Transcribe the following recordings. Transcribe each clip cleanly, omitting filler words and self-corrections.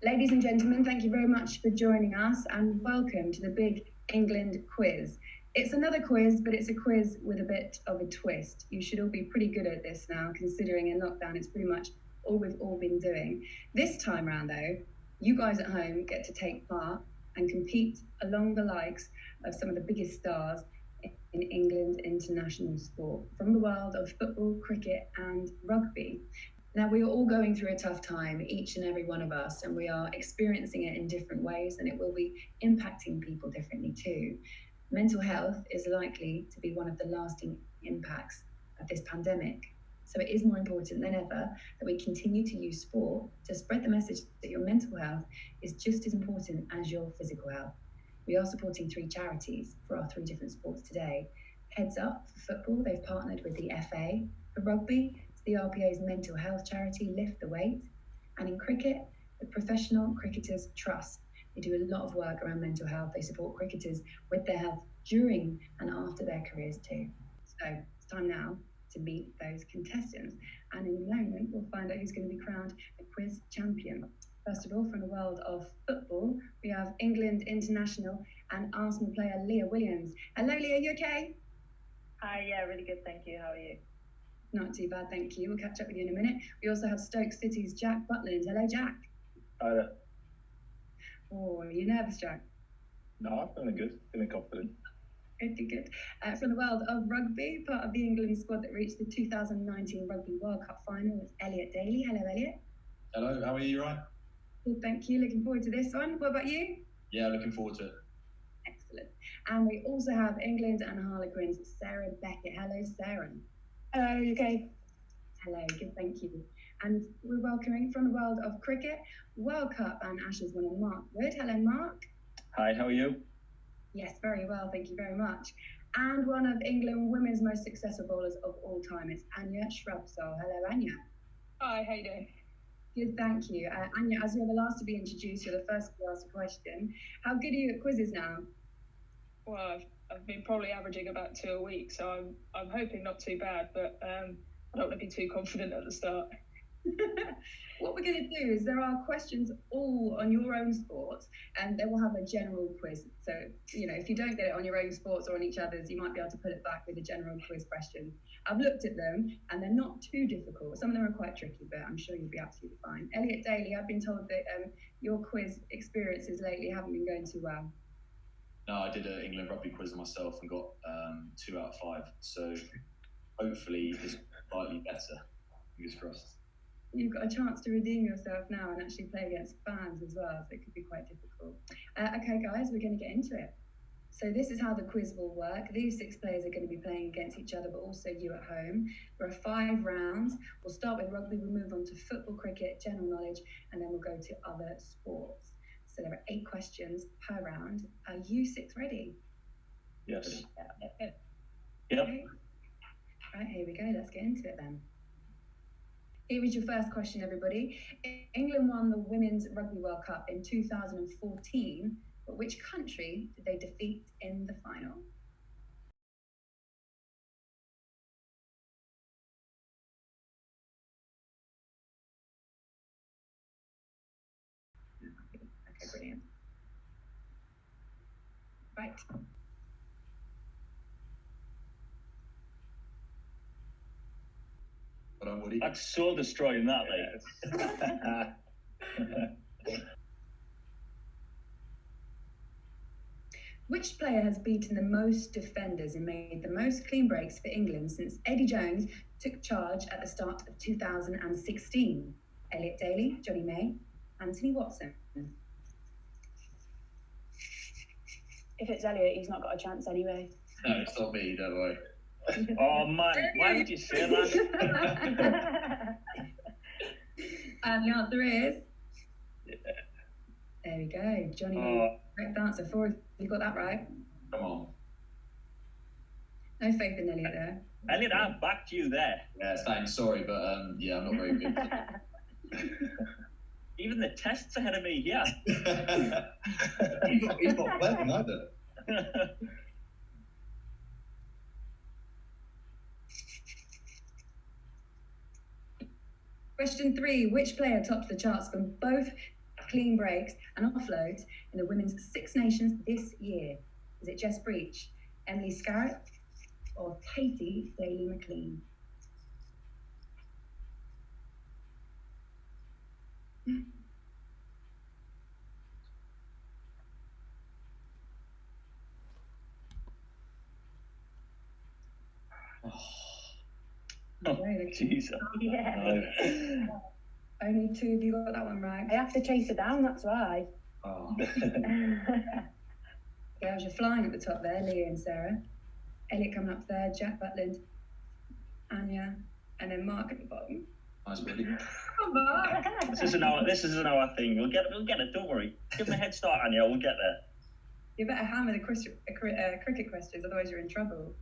Ladies and gentlemen, thank you very much for joining us and welcome to the Big England Quiz. It's another quiz, but it's a quiz with a bit of a twist. You should all be pretty good at this now, considering in lockdown it's pretty much all we've all been doing. This time round though, you guys at home get to take part and compete along the likes of some of the biggest stars in England international sport from the world of football, cricket and rugby. Now, we are all going through a tough time, each and every one of us, and we are experiencing it in different ways, and it will be impacting people differently too. Mental health is likely to be one of the lasting impacts of this pandemic. So it is more important than ever that we continue to use sport to spread the message that your mental health is just as important as your physical health. We are supporting 3 charities for our 3 different sports today. Heads Up for football, they've partnered with the FA. For rugby, the RPA's mental health charity Lift the Weight, and in cricket, the Professional Cricketers Trust. They do a lot of work around mental health. They support cricketers with their health during and after their careers too. So it's time now to meet those contestants, and in a moment we'll find out who's going to be crowned the quiz champion. First of all, from the world of football, we have England international and Arsenal player Leah Williams. Hello Leah, you okay? Hi, yeah, really good, thank you. How are you? Not too bad, thank you. We'll catch up with you in a minute. We also have Stoke City's Jack Butland. Hello, Jack. Hi there. Oh, are you nervous, Jack? No, I'm feeling good, feeling confident. Good. From the world of rugby, part of the England squad that reached the 2019 Rugby World Cup final was Elliott Daly. Hello, Elliott. Hello, how are you? Right? Good, thank you. Looking forward to this one. What about you? Yeah, looking forward to it. Excellent. And we also have England and Harlequins, Sarah Beckett. Hello, Sarah. Hello, you okay? Hello, good, thank you. And we're welcoming from the world of cricket, World Cup and Ashes winner Mark Wood. Hello, Mark. Hi, how are you? Yes, very well, thank you very much. And one of England women's most successful bowlers of all time is Anya Shrubsole. Hello, Anya. Hi, how you doing? Good, thank you. Anya, as you're the last to be introduced, you're the first to ask a question. How good are you at quizzes now? Well, I've been probably averaging about 2 a week, so I'm hoping not too bad, but I don't want to be too confident at the start. What we're going to do is there are questions all on your own sports, and then we'll have a general quiz. So, you know, if you don't get it on your own sports or on each other's, you might be able to pull it back with a general quiz question. I've looked at them, and they're not too difficult. Some of them are quite tricky, but I'm sure you'll be absolutely fine. Elliott Daly, I've been told that your quiz experiences lately haven't been going too well. No, I did an England rugby quiz myself and got 2 out of 5. So hopefully it's slightly better. Fingers crossed. You've got a chance to redeem yourself now and actually play against fans as well, so it could be quite difficult. Okay, guys, we're going to get into it. So this is how the quiz will work. These 6 players are going to be playing against each other, but also you at home. There are 5 rounds. We'll start with rugby, we'll move on to football, cricket, general knowledge, and then we'll go to other sports. So there are 8 questions per round. Are you 6 ready? Yes. Yep. Okay. Right, here we go. Let's get into it then. Here is your first question, everybody. England won the Women's Rugby World Cup in 2014, but which country did they defeat in the final? Okay, brilliant. Right. Well done, Woody. That's soul destroying that, mate. Which player has beaten the most defenders and made the most clean breaks for England since Eddie Jones took charge at the start of 2016? Elliott Daly, Johnny May, Anthony Watson. If it's Elliott, he's not got a chance anyway. No, it's not me, don't worry. Oh man, why would you say that? And the answer is? Yeah. There we go, Johnny May. Correct answer. 4, you got that right. Come on. No faith in Elliott there. Elliott, I backed you there. Yeah, thanks. Sorry, but yeah, I'm not very good. Even the test's ahead of me, yeah. he's not playing either. Question 3. Which player topped the charts from both clean breaks and offloads in the women's Six Nations this year? Is it Jess Breach, Emily Scarrett, or Katie Daly-McLean? Oh, Jesus. Yeah. Only two of you got that one right. I have to chase her down, that's why. Oh. Girls, you're flying at the top there, Leah and Sarah. Elliott coming up third, Jack Butland, Anya, and then Mark at the bottom. Nice, buddy. Come on. This isn't our thing. We'll get it. Don't worry. Give them a head start, Anya. We'll get there. You better hammer the cricket questions, otherwise you're in trouble.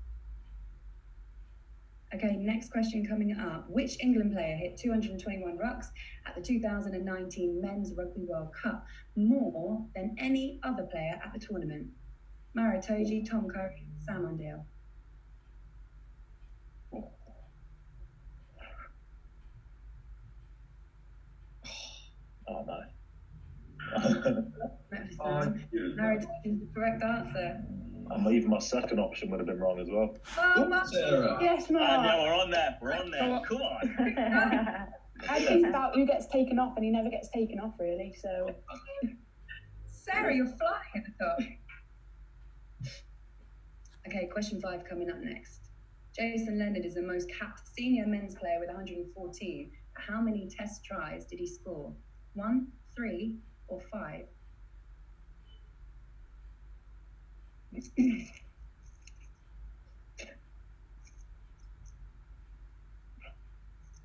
Okay, next question coming up. Which England player hit 221 rucks at the 2019 Men's Rugby World Cup, more than any other player at the tournament? Mara Toji, Tom Curry, Sam Ondale. Oh, no. Mara Toji is the correct answer. Even my second option would have been wrong as well. Oh, Mark. Sarah. Yes, Mark. Yeah, we're on there. Come on. I think about who gets taken off, and he never gets taken off, really, so... Sarah, you're flying at the top. Okay, question 5 coming up next. Jason Leonard is the most capped senior men's player with 114. How many test tries did he score? 1, 3, or 5?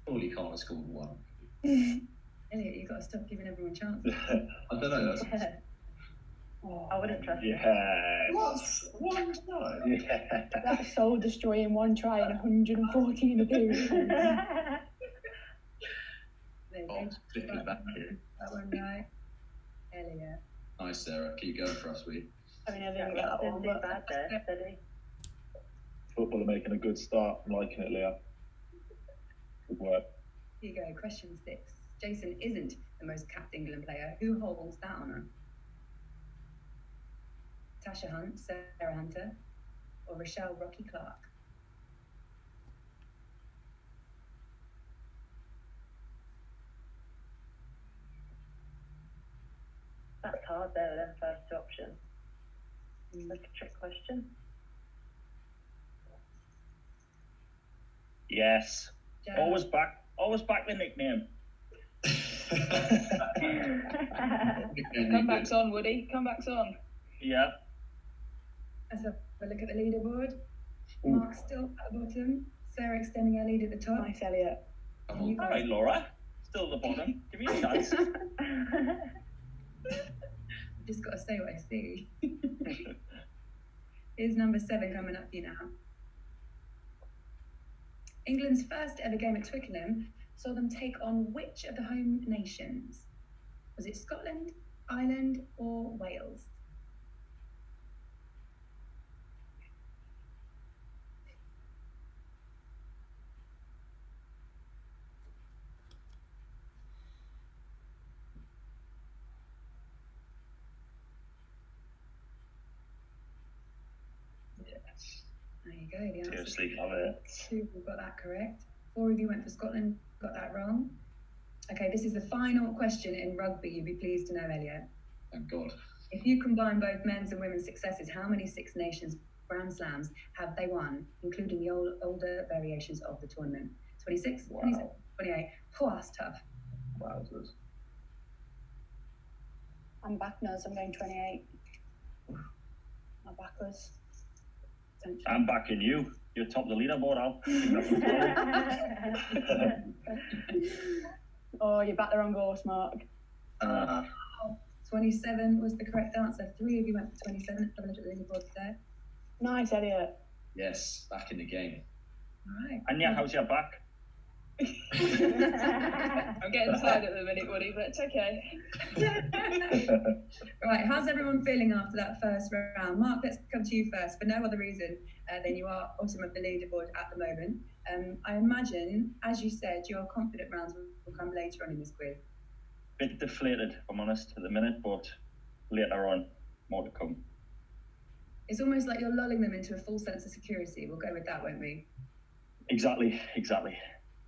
Surely can't have scored one. Elliott, you've got to stop giving everyone chances. I don't know. I wouldn't trust him. Yeah. What? One time? Yeah. That's soul destroying one try and 114 appearances. There you Oh, go. flipping back here. That one right. Elliott. Nice, Sarah. Keep going for us, will you? I mean, I didn't get that one, but bad there, steady. Football are making a good start. I'm liking it, Leah. Good work. Here you go. Question 6. Jason isn't the most capped England player. Who holds that honour? Tasha Hunt, Sarah Hunter, or Rochelle Rocky Clark? That's hard there with them first two options. That's a trick question. Yes. Jan? Always back the nickname. Comebacks on, Woody. Comebacks on. Yeah. Let's have a look at the leaderboard. Mark's still at the bottom. Sarah extending her lead at the top. nice, Elliott. Come on. All right, Laura. Still at the bottom. Give me a chance. Just got to say what I see. Here's number 7 coming up for you now. England's first ever game at Twickenham saw them take on which of the home nations? Was it Scotland, Ireland, or Wales? Yes. There you go. The answer. Seriously, love it. 2 of you got that correct. 4 of you went for Scotland, got that wrong. Okay, this is the final question in rugby. You'd be pleased to know, Elliott. Thank God. If you combine both men's and women's successes, how many Six Nations Grand Slams have they won, including the older variations of the tournament? 26, Wow. 27, 28. Oh, that's tough. Wowzers. I'm back now, so I'm going 28. My backwards. I'm backing you. You're top of the leaderboard, Al. Oh, you backed the wrong horse, Mark. 27 was the correct answer. 3 of you went for 27. Let's have a look at the leaderboard there. Nice, Elliott. Yes, back in the game. All right. And yeah, how's your back? I'm getting tired at the minute, Woody, but it's okay. Right, how's everyone feeling after that first round? Mark, let's come to you first. For no other reason than you are bottom of the leaderboard at the moment. I imagine, as you said, your confident rounds will come later on in this quiz. Bit deflated, if I'm honest, at the minute, but later on, more to come. It's almost like you're lulling them into a full sense of security. We'll go with that, won't we? Exactly.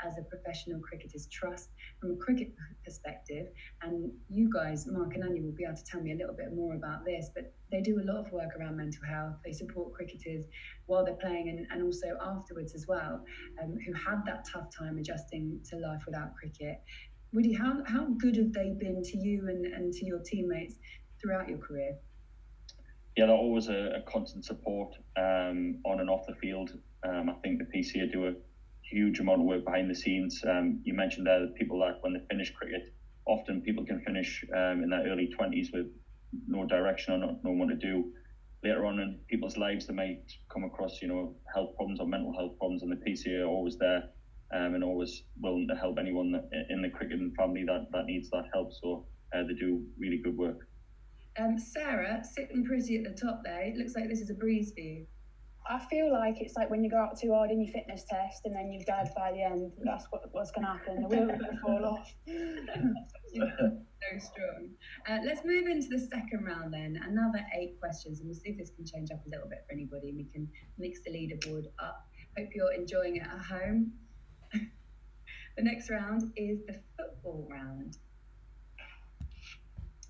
As a professional cricketer's trust from a cricket perspective, and you guys, Mark and Anya, will be able to tell me a little bit more about this, but they do a lot of work around mental health. They support cricketers while they're playing and also afterwards as well, who had that tough time adjusting to life without cricket. Woody, how good have they been to you and to your teammates throughout your career? Yeah, they're always a constant support on and off the field. I think the PCA do a huge amount of work behind the scenes. You mentioned there that people that when they finish cricket, often people can finish in their early 20s with no direction or not knowing what to do. Later on in people's lives, they might come across, health problems or mental health problems, and the PCA are always there and always willing to help anyone in the cricketing family that needs that help. So they do really good work. Sarah, sitting pretty at the top there, it looks like this is a breeze for you. I feel like it's like when you go out too hard in your fitness test and then you've died by the end. That's what's going to happen. The wheels are going to fall off. So strong. Let's move into the second round then. Another 8 questions, and we'll see if this can change up a little bit for anybody, and we can mix the leaderboard up. Hope you're enjoying it at home. The next round is the football round.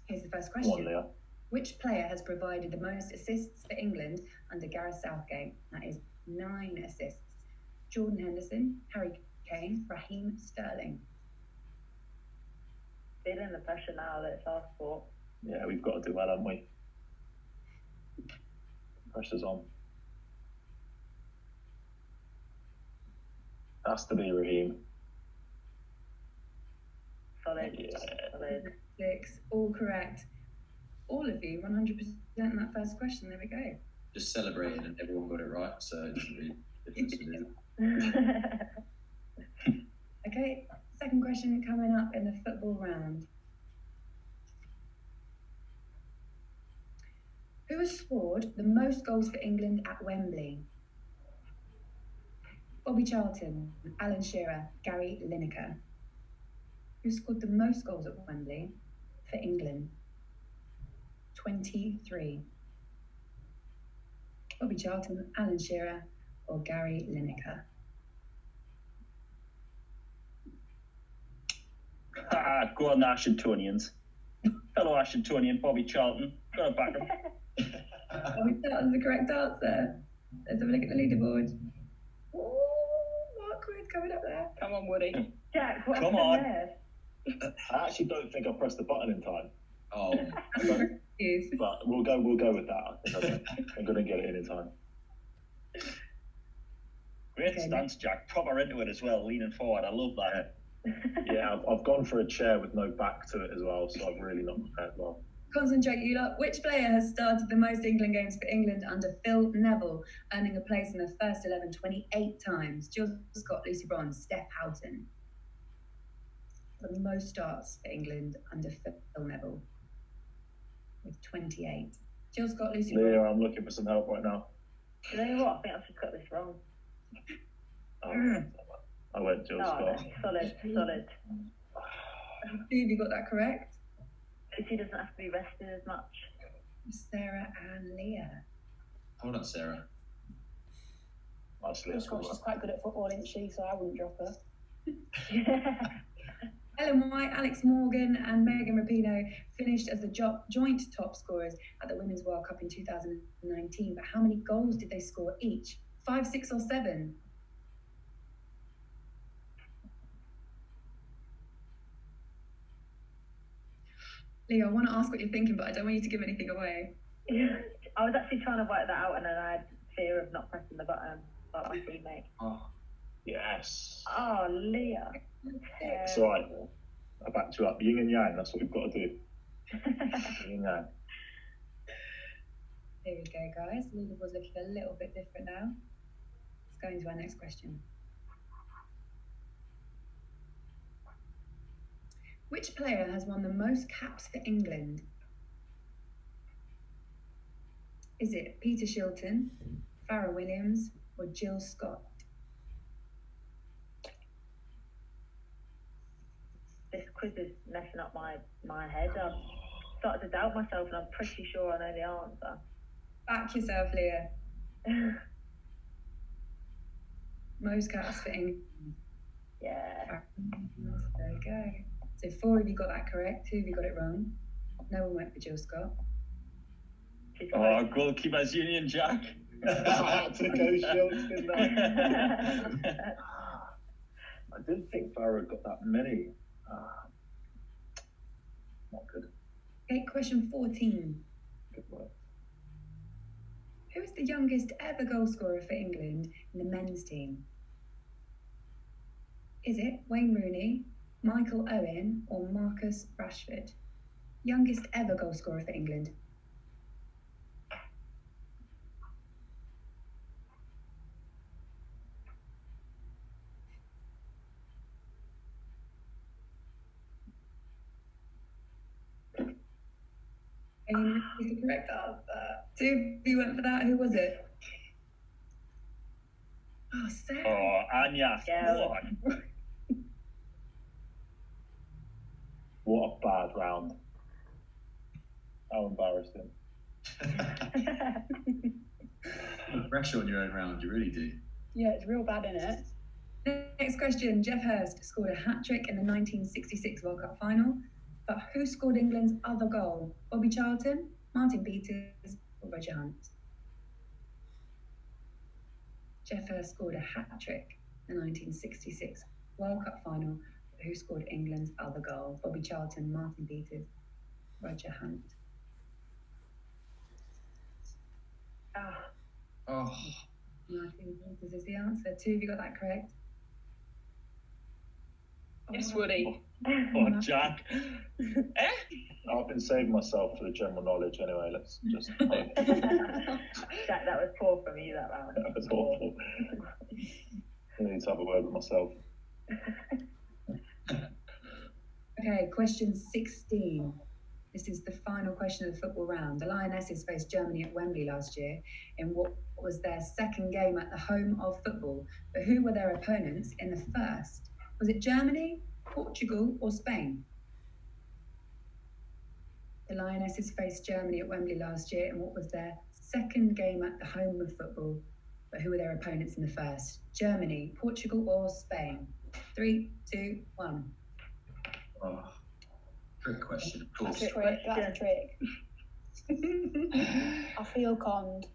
Here's the first question. Go on, Leah. Which player has provided the most assists for England under Gareth Southgate? That is 9 assists. Jordan Henderson, Harry Kane, Raheem Sterling. Feeling the pressure now that it's our sport. Yeah, we've got to do well, haven't we? Pressure's on. Has to be Raheem. Solid. Yeah. Solid. 6, all correct. All of you, 100% in that first question. There we go. Just celebrated and everyone got it right, so it doesn't really difference to do. Okay, second question coming up in the football round. Who has scored the most goals for England at Wembley? Bobby Charlton, Alan Shearer, Gary Lineker. Who scored the most goals at Wembley for England? 23. Bobby Charlton, Alan Shearer, or Gary Lineker? Go on the Ashingtonians. Fellow Ashingtonian, Bobby Charlton. Got to back him. Bobby Charlton's the correct answer. Let's have a look at the leaderboard. Oh, Mark Wood coming up there. Come on, Woody. Jack, what Come happened on. there? I actually don't think I pressed the button in time, Oh, Yes. but we'll go with that. I think I'm going to get it in time. Great Okay, stance, Jack. Proper into it as well, leaning forward. I love that. Yeah, I've gone for a chair with no back to it as well, so I've really not prepared well. Concentrate, you lot. Which player has started the most England games for England under Phil Neville, earning a place in the first 11 28 times? Jill Scott, Lucy Bronze, Steph Houghton. The most starts for England under Phil Neville with 28. Jill Scott, Lucy Leah, Bronze. I'm looking for some help right now. You know what? I think I've just got this wrong. I went Jill No, Scott. solid. Who have you got that correct? She doesn't have to be rested as much. Sarah and Leah. hold on, Sarah. Actually, She's quite good at football, isn't she? So I wouldn't drop her. Ellen White, Alex Morgan, and Megan Rapinoe finished as the joint top scorers at the Women's World Cup in 2019. But how many goals did they score each? 5, 6, or 7? Leo, I want to ask what you're thinking, but I don't want you to give anything away. I was actually trying to work that out, and then I had fear of not pressing the button like my teammate. Oh, yes. Oh, Leah. It's all right. I backed you up. Yin and yang, that's what we've got to do. Yin and yang. There we go, guys. The leaderboard's looking a little bit different now. Let's go into our next question. Which player has won the most caps for England? Is it Peter Shilton, Farrah Williams, or Jill Scott? This quiz is messing up my head. I've started to doubt myself, and I'm pretty sure I know the answer. Back yourself, Leah. Most caps for England. Yeah. There we go. So 4 of you got that correct, 2 of you got it wrong. No one went for Jill Scott. Oh, goalkeepers union, Jack. I had to go Schultz, didn't I? I didn't think Farah got that many. Not good. Okay, question 14. Good work. Who is the youngest ever goal scorer for England in the men's team? Is it Wayne Rooney, Michael Owen, or Marcus Rashford? Youngest ever goal scorer for England. Wayne is the correct answer. 2 of you went for that. Who was it? Oh, Sarah. Oh, Anya. Yeah. Go on. What a bad round. How embarrassing. Pressure on your own round, you really do. Yeah, it's real bad, isn't it? Next question. Jeff Hurst scored a hat-trick in the 1966 World Cup final, but who scored England's other goal? Bobby Charlton, Martin Peters, or Roger Hunt? Jeff Hurst scored a hat-trick in the 1966 World Cup final, but who scored England's other goal? Bobby Charlton, Martin Peters, Roger Hunt. Oh, Martin Peters is the answer. 2 of you got that correct. Yes, Woody. Oh, Jack. I've been saving myself for the general knowledge anyway. Let's just. Jack, that was poor from you that round. That was awful. I need to have a word with myself. Okay, question 16. This is the final question of the football round. The Lionesses faced Germany at Wembley last year in what was their second game at the home of football. But who were their opponents in the first? Was it Germany, Portugal, or Spain? The Lionesses faced Germany at Wembley last year in what was their second game at the home of football. But who were their opponents in the first? Germany, Portugal, or Spain? 3, 2, 1. oh. Trick question, of course. That's a trick. That's a trick. I feel conned.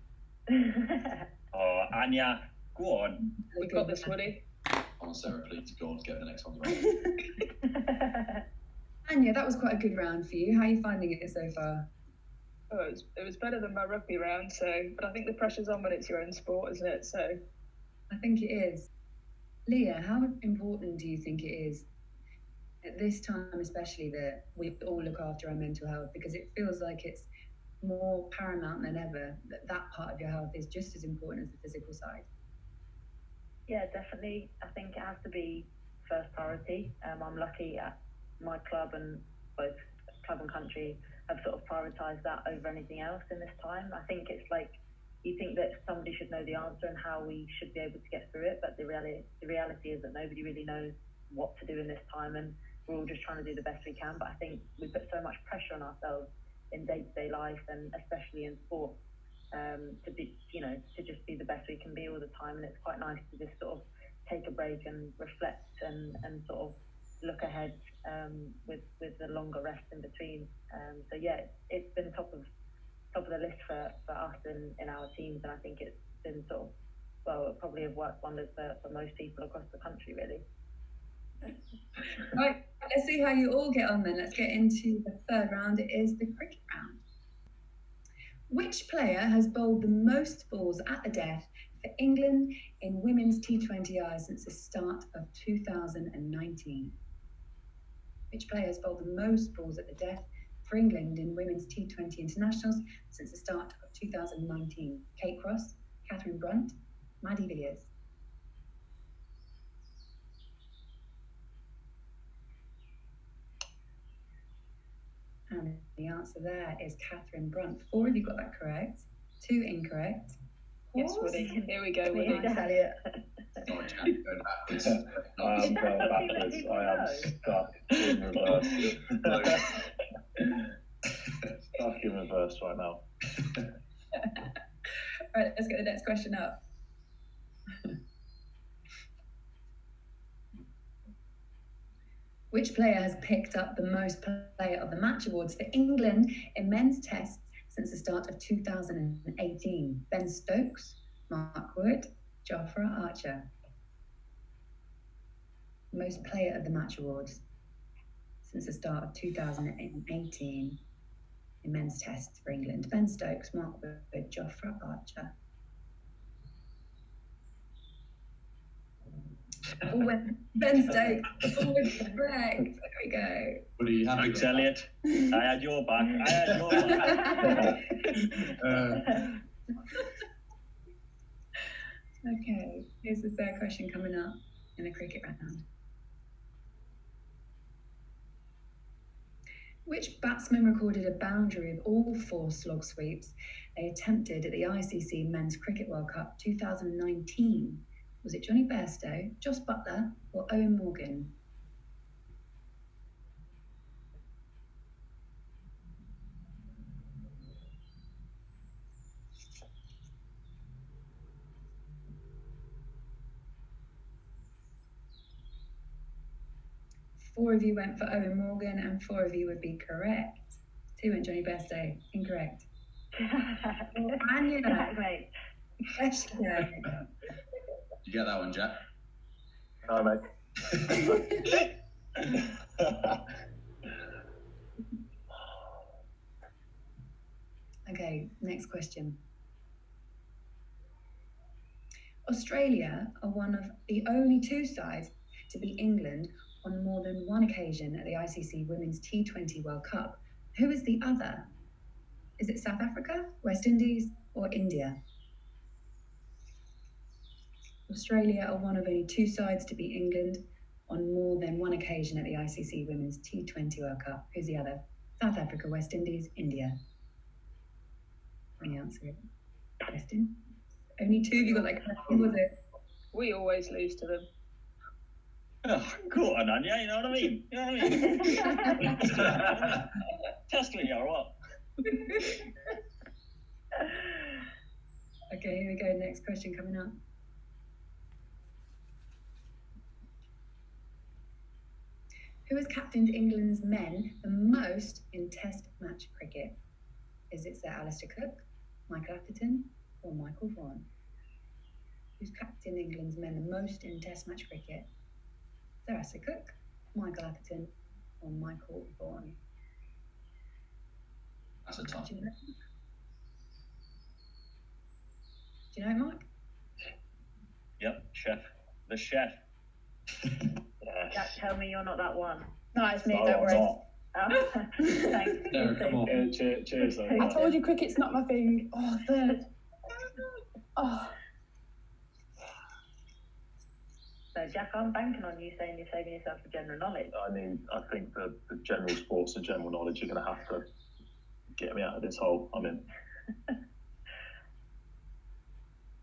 Oh, Anya. Go on. We've got this, Woody. On Sarah, please go on, get the next one right. Anya, that was quite a good round for you. How are you finding it so far? Oh, it was better than my rugby round, but I think the pressure's on when it's your own sport, isn't it? So I think it is. Leah, how important do you think it is at this time, especially, that we all look after our mental health? Because it feels like it's more paramount than ever that part of your health is just as important as the physical side. Yeah, definitely. I think it has to be first priority. I'm lucky at my club, and both club and country have sort of prioritised that over anything else in this time. I think it's like you think that somebody should know the answer and how we should be able to get through it, but the reality is that nobody really knows what to do in this time, and we're all just trying to do the best we can. But I think we put so much pressure on ourselves in day-to-day life, and especially in sport, to be, to just be the best we can be all the time. And it's quite nice to just sort of take a break and reflect and sort of look ahead with the longer rest in between. So yeah, it's been top of the list for us in our teams, and I think it's been sort of, well, it probably have worked wonders for most people across the country, really. Right, let's see how you all get on then. Let's get into the third round. It is the cricket round. Which player has bowled the most balls at the death for England in women's T20I since the start of 2019? Which player has bowled the most balls at the death for England in women's T20 internationals since the start of 2019? Kate Cross, Catherine Brunt, Maddie Villiers. And the answer there is Catherine Brunt. 4 of you got that correct. 2 incorrect. yes, Woody. Here we go, Woody. Thanks, Elliott. Oh, Jack, going backwards. I am going backwards. I am stuck in reverse. Stuck in reverse right now. Right, let's get the next question up. Which player has picked up the most Player of the Match awards for England in men's tests since the start of 2018? Ben Stokes, Mark Wood, Jofra Archer. Most Player of the Match awards since the start of 2018 in men's tests for England. Ben Stokes, Mark Wood, Jofra Archer. Ben Stokes, always correct. There we go. What are you happy Thanks, with? Elliott. I had your back. Okay, here's the third question coming up in the cricket round. Which batsman recorded a boundary of all 4 slog sweeps they attempted at the ICC Men's Cricket World Cup 2019? Was it Johnny Bairstow, Jos Buttler, or Owen Morgan? Four of you went for Owen Morgan, and 4 of you would be correct. 2 went Johnny Bairstow. Incorrect. Anya. Mate. Question. Did you get that one, Jack? No, mate. Okay, next question. Australia are one of the only 2 sides to beat England on more than one occasion at the ICC Women's T20 World Cup. Who is the other? Is it South Africa, West Indies, or India? Australia are one of only 2 sides to beat England on more than one occasion at the ICC Women's T20 World Cup. Who's the other? South Africa, West Indies, India. Any answer? West Indies. Only 2 of you got that correct. Who was it? We always lose to them. Oh, go on, Anya, you know what I mean? You know what I mean? Test me or what? Okay, here we go. Next question coming up. Who has captained England's men the most in Test match cricket? Is it Sir Alistair Cook, Michael Atherton, or Michael Vaughan? Who's captained England's men the most in Test match cricket? Sir Alistair Cook, Michael Atherton, or Michael Vaughan? That's a tough Do one. you know it, Mark? Yep, chef. The chef. Jack, tell me you're not that one. No, it's me, No, don't I'm worry. not. Oh, thanks. No, come on. Cheers, though. I told you cricket's not my thing. Oh, third. Oh, So, Jack, I'm banking on you saying you're saving yourself for general knowledge. I think the general sports and general knowledge are going to have to get me out of this hole I'm in.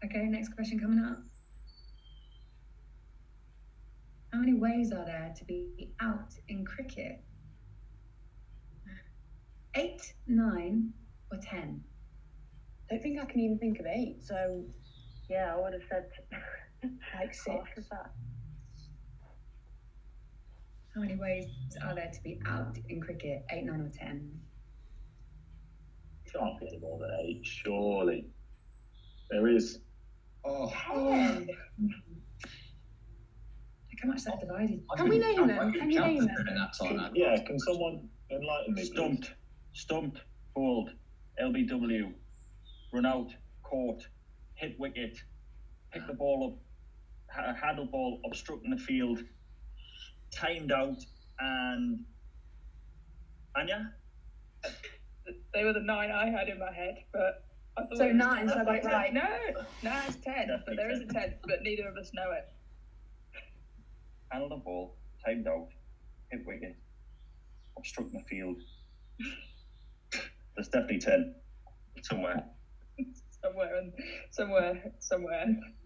Okay, next question coming up. How many ways are there to be out in cricket? 8, 9, or 10? I don't think I can even think of 8, so Yeah, I would have said like 6. half of that. How many ways are there to be out in cricket? 8, 9, or 10? Can't be any more than 8, surely. There is. Oh, 10! Look how much that divided. Can we name them? Can you name them? In that time, Andy. Yeah, can someone enlighten me, please? Stumped, bowled, LBW, run out, caught, hit wicket, pick the ball up, handle ball, obstructing the field, timed out, and Anya? They were the 9 I had in my head, but I thought So it was 9, so I got it right. No, it's 10, but there is a 10, but neither of us know it. Handle the ball, timed out, hit wicket, obstructing the field. There's definitely 10 somewhere. Somewhere.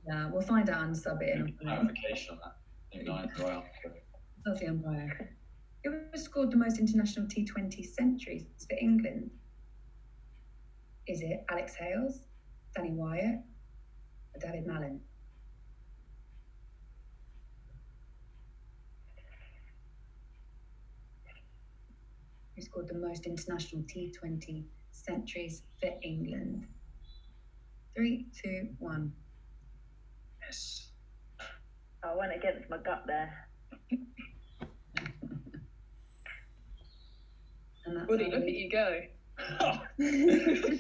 Yeah, we'll find out and sub it in. Clarification on that. I think 9's the right answer. That's the umpire. It was scored the most international T20 centuries for England? Is it Alex Hales, Danny Wyatt, or David Mallon? Who scored the most international T20 centuries for England? 3, 2, 1. Yes. I went against my gut there. And that's Woody, how look we- at you go.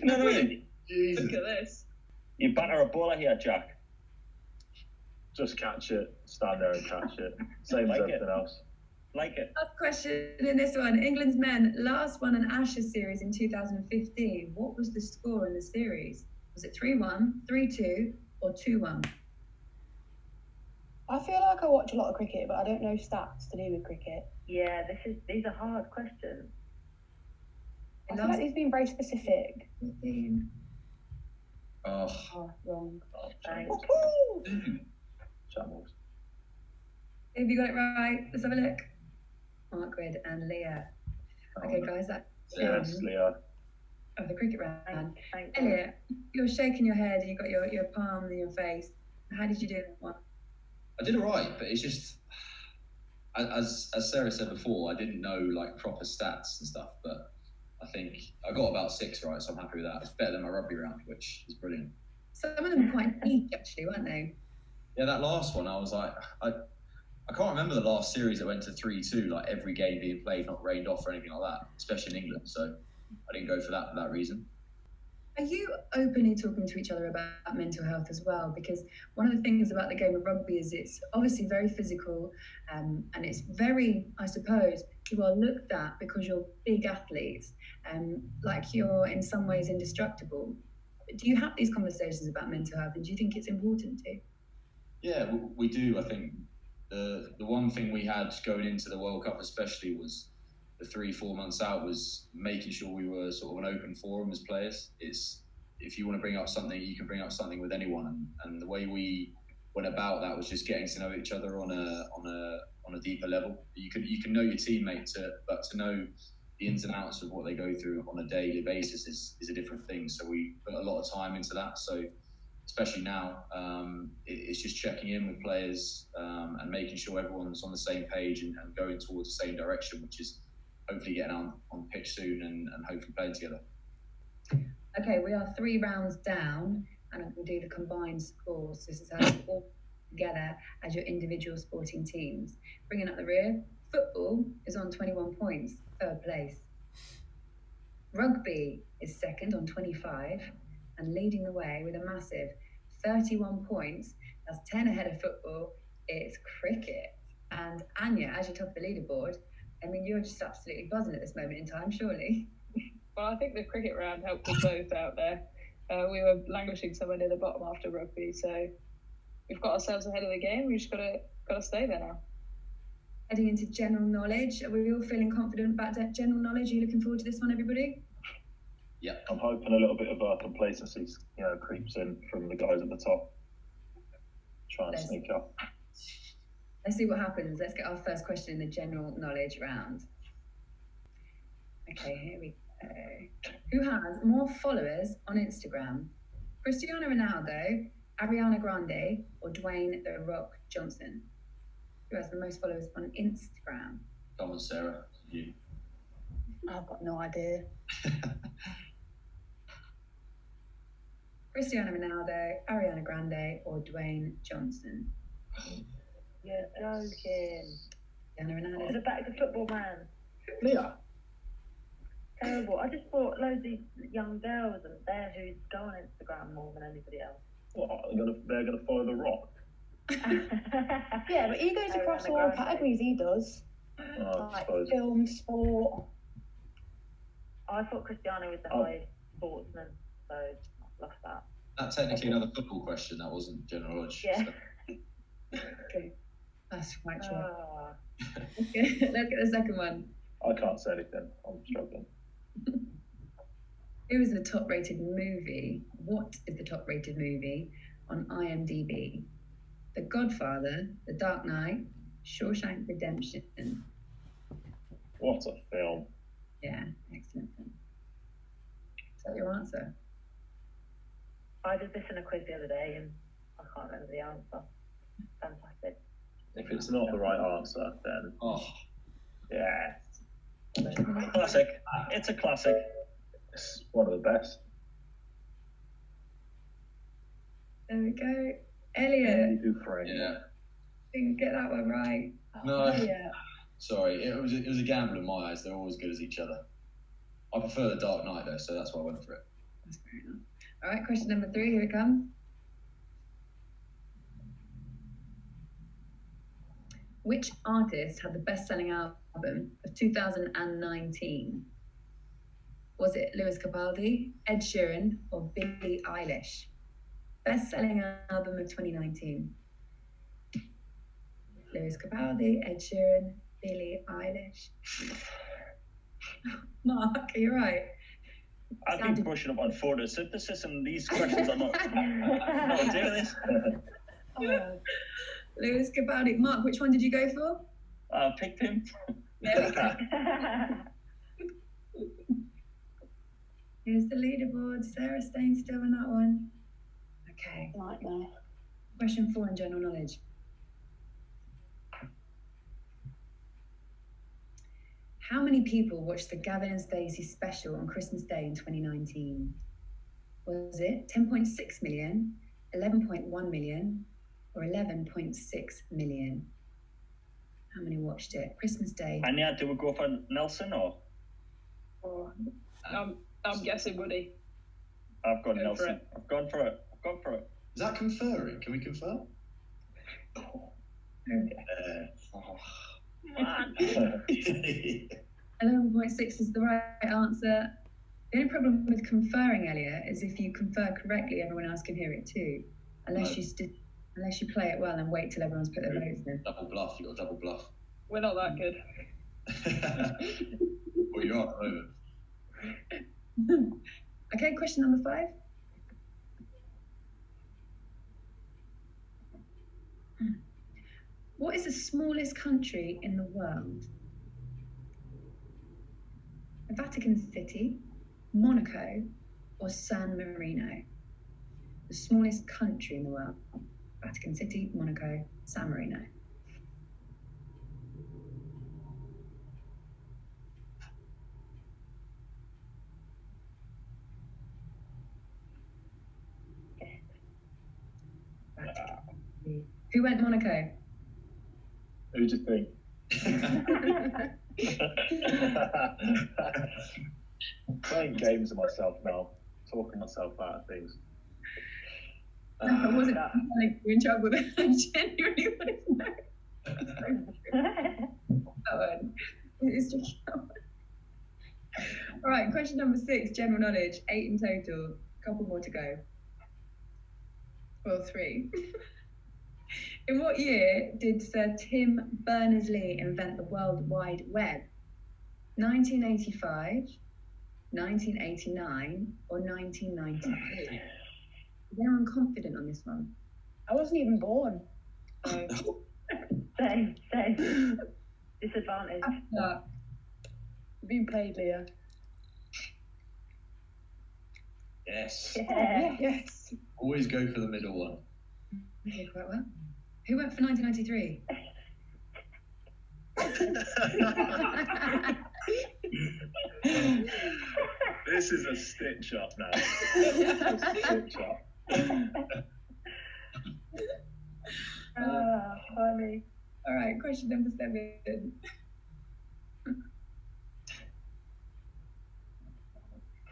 No, really? Jesus. Look at this. You batter a bowler here, Jack. Just catch it, stand there and catch it. Same Like as it. everything else. Like it. Last question in this one. England's men last won an Ashes series in 2015. What was the score in the series? Was it 3-1, 3-2, or 2-1? I feel like I watch a lot of cricket, but I don't know stats to do with cricket. Yeah, these are hard questions. I feel like these have been very specific. 15. Oh, Oh, wrong. Thanks. Shambles. Have you got it right? Let's have a look. Margaret and Leah. Okay, guys, that's Yes, Leah. of the cricket round. Thanks. Elliot, you're shaking your head and you've got your palm in your face. How did you do that one? I did all right, but it's just as Sarah said before, I didn't know like proper stats and stuff, but I think I got about 6 right, so I'm happy with that. It's better than my rugby round, which is brilliant. Some of them were quite deep, actually, weren't they? Yeah, that last one, I was like, I can't remember the last series that went to 3-2, like every game being played, not rained off or anything like that, especially in England. So I didn't go for that reason. Are you openly talking to each other about mental health as well? Because one of the things about the game of rugby is it's obviously very physical, and it's very, I suppose, you are looked at because you're big athletes, like you're in some ways indestructible. Do you have these conversations about mental health, and do you think it's important to? Yeah, we do. I think the one thing we had going into the World Cup especially was the 3-4 months out was making sure we were sort of an open forum as players. It's if you want to bring up something, you can bring up something with anyone, and the way we went about that was just getting to know each other on a deeper level. You can know your teammate, but to know the ins and outs of what they go through on a daily basis is a different thing. So we put a lot of time into that. So especially now, it's just checking in with players and making sure everyone's on the same page and going towards the same direction, which is hopefully getting on pitch soon and hopefully playing together. Okay, we are 3 rounds down, and we'll do the combined scores. This is how you all together as your individual sporting teams. Bringing up the rear, football is on 21 points, 3rd place. Rugby is second on 25 and leading the way with a massive 31 points. That's 10 ahead of football. It's cricket. And Anya, as you're top of the leaderboard, I mean, you're just absolutely buzzing at this moment in time, surely. Well, I think the cricket round helped us both out there. We were languishing somewhere near the bottom after rugby, so we've got ourselves ahead of the game. We've just got to stay there now. Heading into general knowledge, are we all feeling confident about that general knowledge? Are you looking forward to this one, everybody? Yeah, I'm hoping a little bit of complacency, creeps in from the guys at the top. Try and sneak up. Let's see what happens. Let's get our first question in the general knowledge round. Okay, here we go. Who has more followers on Instagram? Cristiano Ronaldo, Ariana Grande, or Dwayne "The Rock" Johnson? Who has the most followers on Instagram? come on, Sarah. You. I've got no idea. Cristiano Ronaldo, Ariana Grande, or Dwayne Johnson? You're joking. Cristiano To Ronaldo. the back to football, man. Leah. Terrible. I just thought loads of young girls and there who go on Instagram more than anybody else. What, they're gonna follow the Rock? Yeah, but he goes across all categories, he does. I Like suppose. film, sport. I thought Cristiano was the highest sportsman, so I've lost that. That's technically another football question. That wasn't general knowledge. Yeah. So. Okay, that's quite true. Ah. Okay, let's get the second one. I can't say anything. I'm struggling. Who is the top-rated movie? What is the top-rated movie on IMDb? The Godfather, The Dark Knight, Shawshank Redemption. What a film. Yeah, excellent film. Is that your answer? I did this in a quiz the other day and I can't remember the answer. Fantastic. If it's not the right answer, then yeah. Classic. It's a classic. It's one of the best. There we go. Elliot, Yeah. didn't get that one right. No. Yeah. Sorry, it was a gamble in my eyes. They're all as good as each other. I prefer the Dark Knight though, so that's why I went for it. That's fair enough. All right, question number 3, here it comes. Which artist had the best-selling album of 2019? Was it Lewis Capaldi, Ed Sheeran, or Billie Eilish? Best-selling album of 2019. Lewis Capaldi, Ed Sheeran, Billie Eilish. Mark, are you right? I've been brushing up on photosynthesis, and these questions are not doing this. Lewis Capaldi. Mark, which one did you go for? I picked him. There we go. Here's the leaderboard. Sarah staying still on that one. Okay. Nightmare. Question 4 in general knowledge. How many people watched the Gavin and Stacey special on Christmas Day in 2019? Was it 10.6 million, 11.1 million, or 11.6 million? How many watched it? Christmas Day. And yeah, do we go for Nelson or? I'm guessing Woody. I've got Go for Nelson. it. I've gone for it. Is that conferring? Can we confer? 11.6 is the right answer. The only problem with conferring, Elliot, is if you confer correctly, everyone else can hear it too. Unless you play it well and wait till everyone's put their votes in. Double bluff. You got double bluff. We're not that good. Well, you are at the moment. Okay, question number 5. What is the smallest country in the world? Vatican City, Monaco, or San Marino? The smallest country in the world. Vatican City, Monaco, San Marino. Who went Monaco? Who do you think? Playing games with myself now, talking myself out of things. No, I wasn't like you're in trouble. I genuinely wanted to know. That one. It's just all right, question number 6, general knowledge, 8 in total. A couple more to go. Well, 3. In what year did Sir Tim Berners-Lee invent the World Wide Web? 1985, 1989, or 1992? Is anyone confident on this one? I wasn't even born. Same. Disadvantage. Being played, Leah. Yes. Yeah. Yes. Always go for the middle one. Okay, quite well. Who went for 1993? This is a stitch up now. Funny. All right, question number 7.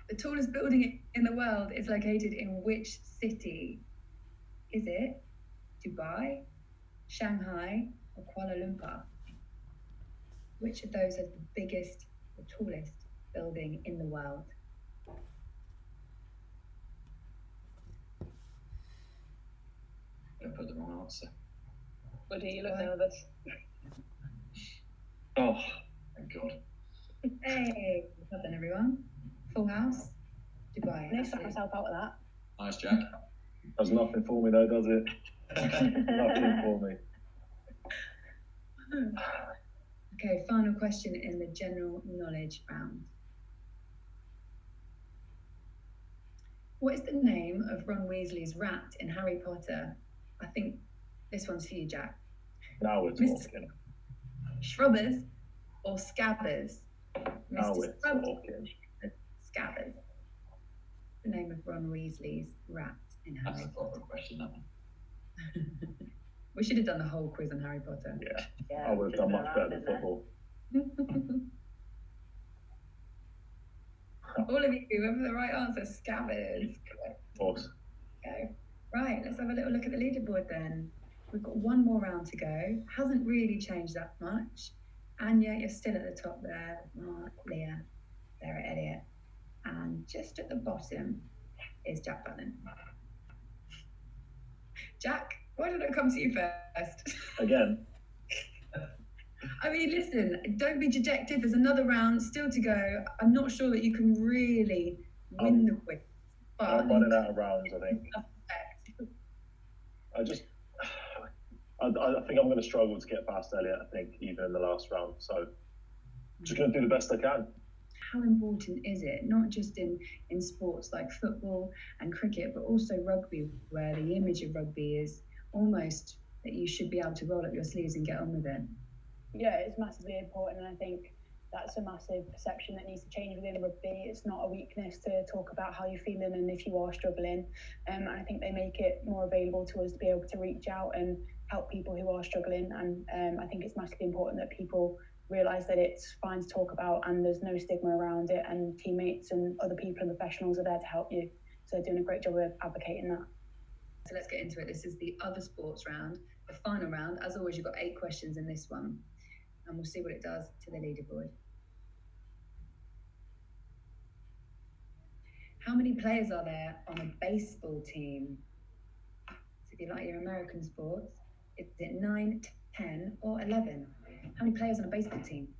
The tallest building in the world is located in which city? Is it Dubai, Shanghai, or Kuala Lumpur? Which of those has the biggest or tallest building in the world? I put the wrong answer. Woody, you look nervous. Oh, Thank God. Hey, well done, everyone. Full house. Dubai. I need to sort myself out of that. Nice, Jack. Does nothing for me though, does it? Nothing for me. Okay, final question in the general knowledge round. What is the name of Ron Weasley's rat in Harry Potter? I think this one's for you, Jack. Now we're Mr. talking. Shrubbers or Scabbers? Now Mr. we're Scrubbers talking. or Scabbers? The name of Ron Weasley's rat in That's Harry a proper question, that one. Potter. We should have done the whole quiz on Harry Potter. Yeah, I would have done much better than football. All of you, whoever the right answer, Scabbers. Of course. Okay. Right, let's have a little look at the leaderboard then. We've got one more round to go. Hasn't really changed that much. Anya, you're still at the top there. Mark, Leah, Sarah, Elliott. And just at the bottom is Jack Butland. Jack, why did I come to you first? Again. I mean, listen, don't be dejected. There's another round still to go. I'm not sure that you can really win the quiz. But I'm running out of rounds, I think. I think I'm going to struggle to get past Elliott, I think, even in the last round. So I'm just going to do the best I can. How important is it, not just in sports like football and cricket, but also rugby, where the image of rugby is almost that you should be able to roll up your sleeves and get on with it? Yeah, it's massively important, and I think that's a massive perception that needs to change within rugby. It's not a weakness to talk about how you're feeling and if you are struggling. And I think they make it more available to us to be able to reach out and help people who are struggling. And I think it's massively important that people realise that it's fine to talk about and there's no stigma around it, and teammates and other people and professionals are there to help you. So they're doing a great job of advocating that. So let's get into it. This is the other sports round, the final round. As always, you've got 8 questions in this one, and we'll see what it does to the leaderboard. How many players are there on a baseball team? So if you like your American sports, is it 9, 10 or 11? How many players on a baseball team?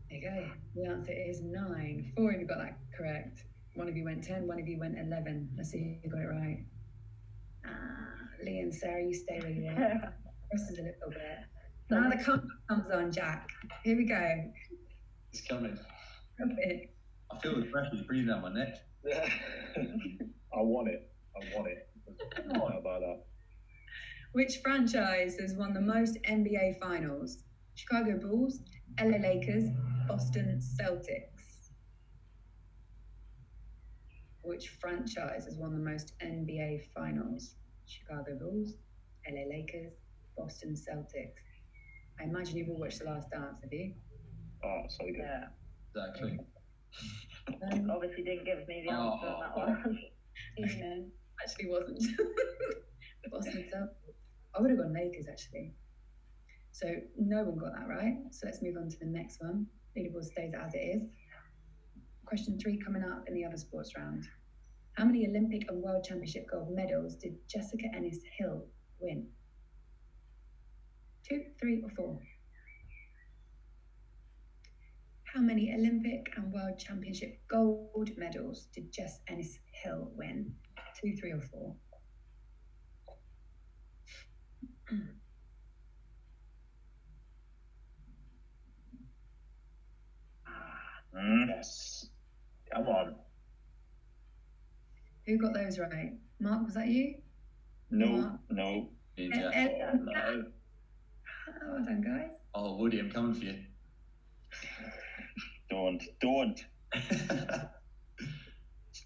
There you go. The answer is 9. 4 of you got that correct. One of you went 10, one of you went 11. Let's see if you got it right. Leah and Sarah, you stay where you are. This is a little bit. Now the comeback comes on, Jack. Here we go. It's coming. Rugby. I feel the pressure breathing down my neck. Yeah. I want it. How about that? Which franchise has won the most NBA finals? Chicago Bulls, LA Lakers, Boston Celtics. Which franchise has won the most NBA finals? Chicago Bulls, LA Lakers, Boston Celtics. I imagine you've all watched The Last Dance, have you? Oh, so good. Yeah. Exactly. Obviously didn't give me the answer on that one. Evening. Actually wasn't. Boston Celtics. I would have gone Lakers, actually. So no one got that right. So let's move on to the next one. Leaderboard stays as it is. Question 3 coming up in the other sports round. How many Olympic and World Championship gold medals did Jessica Ennis-Hill win? 2, 3 or 4? How many Olympic and World Championship gold medals did Jess Ennis-Hill win? 2, 3 or 4? Yes. Come on. Who got those right? Mark, was that you? No, Mark? no. Yeah. No. Oh, well done, guys. Oh, Woody, I'm coming for you. Don't.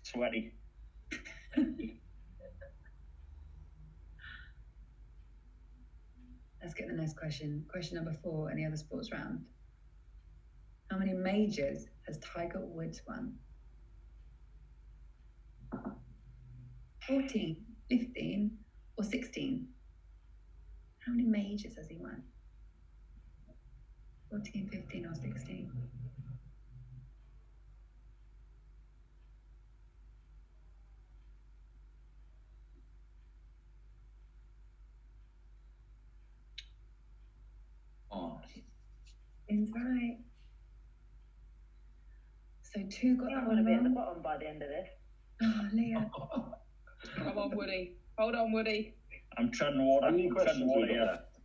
Sweaty. Let's get the next question. Question number 4 in the other sports round. How many majors has Tiger Woods won? 14, 15, or 16? How many majors has he won? 14, 15, or 16? Oh, So 2 got that I'm one going to be at the wrong. bottom by the end of this. Oh, Leah. Come on, Woody. Hold on, Woody. I'm treading water. How many I'm treading questions water, we got yeah. left?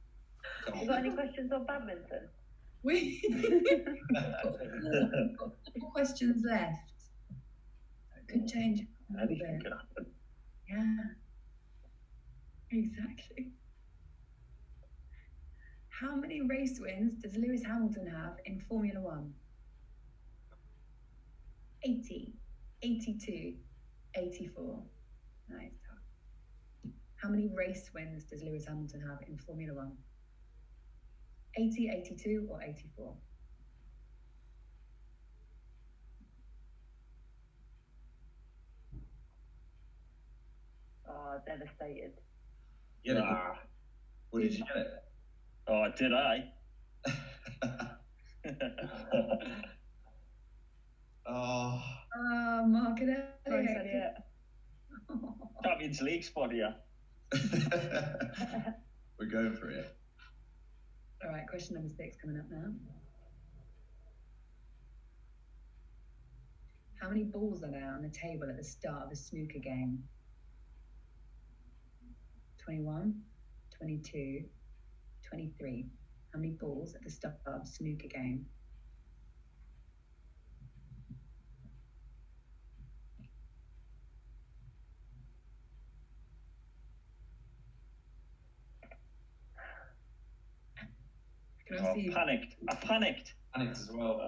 You got any questions on badminton? We've got 4 questions left. It could change a little Anything bit. could happen. Yeah. Exactly. How many race wins does Lewis Hamilton have in Formula One? 80, 82, 84. Nice. How many race wins does Lewis Hamilton have in Formula One? 80, 82, or 84? Oh, devastated. Yeah. What did you get it? Oh, did I? Oh. Mark and Nice, Elliott. Elliott. Champions League spot here. We're going for it. All right, question number 6 coming up now. How many balls are there on the table at the start of a snooker game? 21, 22, 23. How many balls at the start of a snooker game? I panicked. Panicked as well.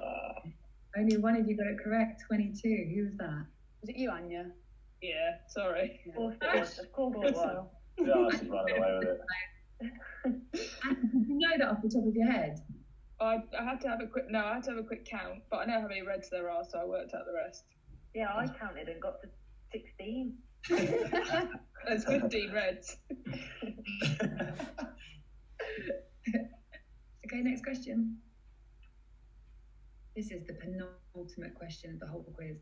Only one of you got it correct, 22. Who was that? Was it you, Anya? Yeah, sorry. Of course it was. Of course it was. Yeah, she's running away with it. And did you know that off the top of your head? I had to have a quick count, but I know how many reds there are, so I worked out the rest. Yeah, I counted and got to 16. There's 15 reds. Okay, next question. This is the penultimate question of the whole quiz.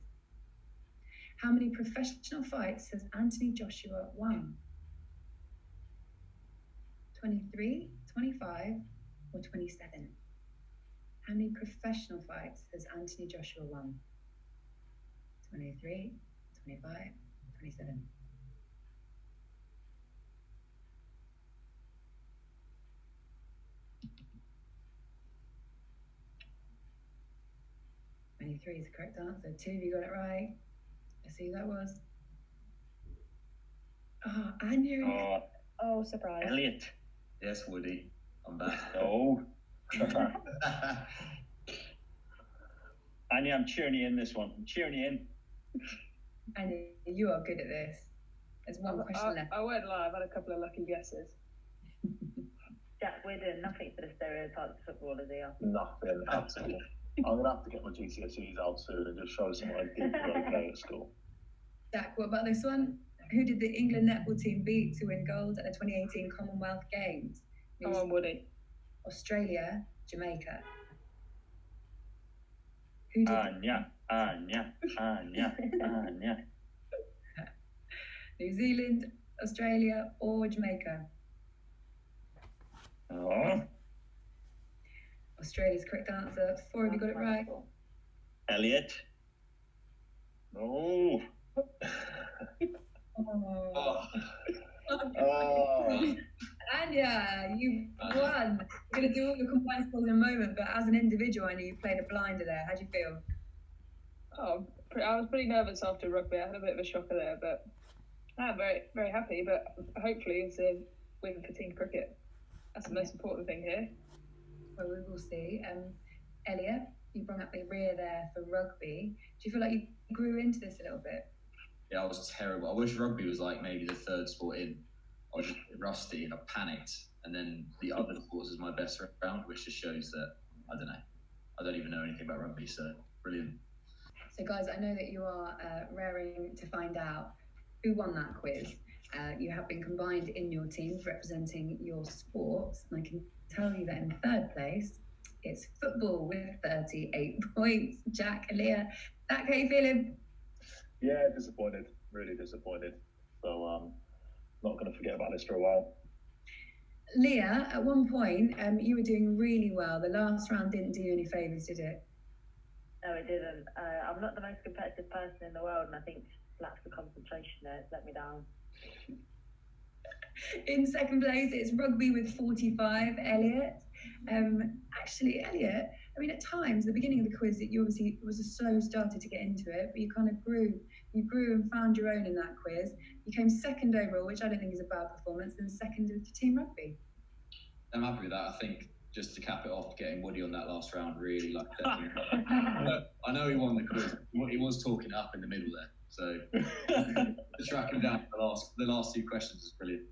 How many professional fights has Anthony Joshua won? 23, 25, or 27? How many professional fights has Anthony Joshua won? 23, 25, 27. Three is the correct answer. 2 of you got it right. Let's see who that was. Oh, Anya. Oh, surprise. Elliott. Yes, Woody. I'm back. Oh. Anya, I'm cheering you in this one. I'm cheering you in. Anya, you are good at this. There's one question left. I won't lie, I've had a couple of lucky guesses. Jack, we're doing nothing for the stereotypes of footballers here. Nothing at all. I'm going to have to get my GCSEs out soon and just show someone I did okay at school. Jack, what about this one? Who did the England netball team beat to win gold at the 2018 Commonwealth Games? Come on, Woody. Australia, Jamaica. Who did Anya. New Zealand, Australia, or Jamaica? Oh. Australia's correct answer. 4 of you got it right. Elliott. No. Oh. Oh. Anya, you've won. We're going to do all your combined scores in a moment, but as an individual, I know you played a blinder there. How do you feel? Oh, I was pretty nervous after rugby. I had a bit of a shocker there, but I'm very, very happy. But hopefully it's a win for team cricket. That's the most important thing here. Well, we will see. Elliott, you brought up the rear there for rugby. Do you feel like you grew into this a little bit? Yeah, I was terrible. I wish rugby was like maybe the 3rd sport in. I was just rusty and I panicked. And then the other sports was my best round, which just shows that, I don't know. I don't even know anything about rugby, so brilliant. So, guys, I know that you are raring to find out who won that quiz. You have been combined in your teams representing your sports. And I can tell you that in 3rd place, it's football with 38 points. Jack and Leah, Jack, how you feeling? Yeah, disappointed. Really disappointed. So, not going to forget about this for a while. Leah, at one point, you were doing really well. The last round didn't do you any favours, did it? No, it didn't. I'm not the most competitive person in the world, and I think lacks the concentration there. It's let me down. In second place, it's Rugby with 45, Elliott. Actually, Elliott, I mean, at times, the beginning of the quiz, you obviously, it was a slow starter to get into it, but you kind of grew. You grew and found your own in that quiz. You came second overall, which I don't think is a bad performance, and second to Team Rugby. I'm happy with that. I think just to cap it off, getting Woody on that last round really like that. I know he won the quiz. He was talking up in the middle there, so to track him down for the last two questions is brilliant.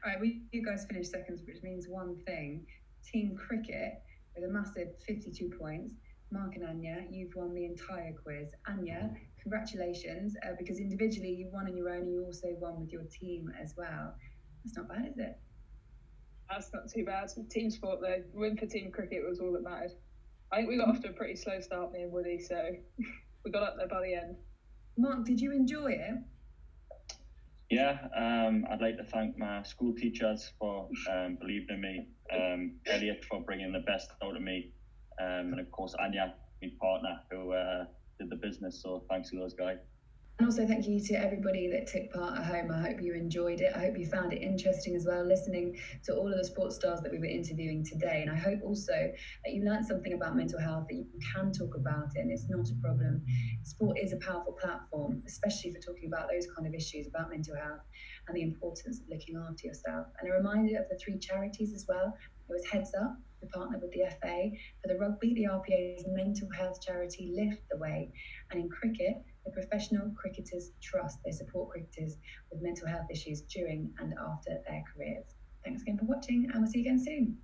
All right, well, you guys finished seconds, which means one thing. Team Cricket with a massive 52 points. Mark and Anya, you've won the entire quiz. Anya, congratulations, because individually you won on your own and you also won with your team as well. That's not bad, is it? That's not too bad. Team sport, though. Win for Team Cricket was all that mattered. I think we got off to a pretty slow start, me and Woody, so we got up there by the end. Mark, did you enjoy it? Yeah, I'd like to thank my school teachers for believing in me, Elliott for bringing the best out of me, and of course Anya, my partner, who did the business, so thanks to those guys. And also thank you to everybody that took part at home. I hope you enjoyed it. I hope you found it interesting as well, listening to all of the sports stars that we were interviewing today. And I hope also that you learned something about mental health, that you can talk about it and it's not a problem. Sport is a powerful platform, especially for talking about those kind of issues about mental health and the importance of looking after yourself. And a reminder of the 3 charities as well. It was Heads Up, we partnered with the FA. For the rugby, the RPA's mental health charity Lift the Way. And in cricket, the Professional Cricketers Trust. They support cricketers with mental health issues during and after their careers. Thanks again for watching, and we'll see you again soon.